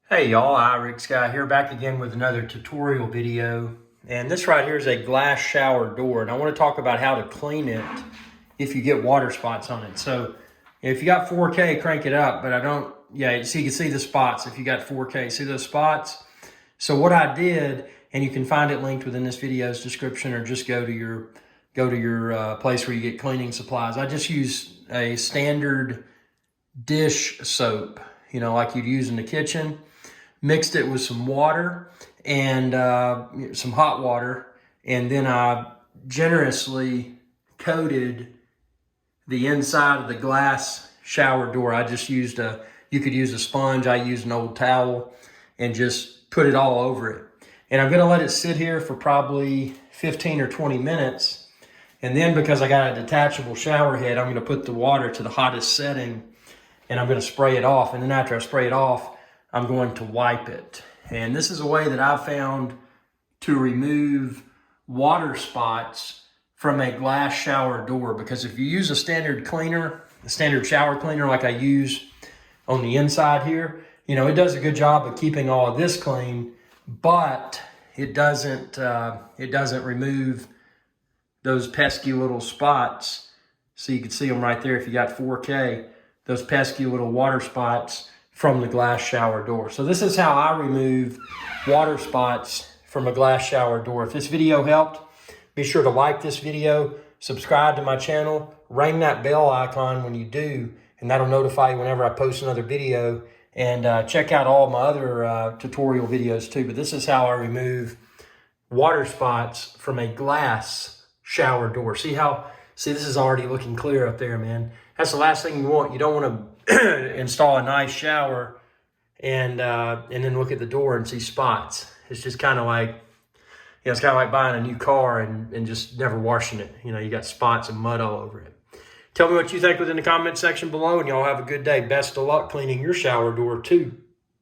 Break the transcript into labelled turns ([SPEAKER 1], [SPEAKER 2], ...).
[SPEAKER 1] Hey y'all, iRick's Guy here, back again with another tutorial video. And this right here is a glass shower door, and I want to talk about how to clean it if you get water spots on it. So if you got 4K, crank it up, but I don't, so you can see the spots if you got 4K. See those spots? So what I did, and you can find it linked within this video's description, or just go to your place where you get cleaning supplies. I just use a standard dish soap, like you'd use in the kitchen. Mixed it with some water and some hot water, and then I generously coated the inside of the glass shower door. I just used you could use a sponge, I used an old towel, and just put it all over it. And I'm gonna let it sit here for probably 15 or 20 minutes. And then, because I got a detachable shower head, I'm gonna put the water to the hottest setting, and I'm gonna spray it off. And then after I spray it off, I'm going to wipe it. And this is a way that I've found to remove water spots from a glass shower door, because if you use a standard cleaner, a standard shower cleaner like I use on the inside here, it does a good job of keeping all of this clean, but it doesn't remove those pesky little spots. So you can see them right there if you got 4K, those pesky little water spots from the glass shower door. So this is how I remove water spots from a glass shower door. If this video helped, be sure to like this video, subscribe to my channel, ring that bell icon when you do, and that'll notify you whenever I post another video. And check out all my other tutorial videos too. But this is how I remove water spots from a glass shower door. See, this is already looking clear up there, man. That's the last thing you want. You don't want to install a nice shower and then look at the door and see spots. It's just kind of like, it's kind of like buying a new car and just never washing it. You got spots and mud all over it. Tell me what you think within the comment section below, and y'all have a good day. Best of luck cleaning your shower door too.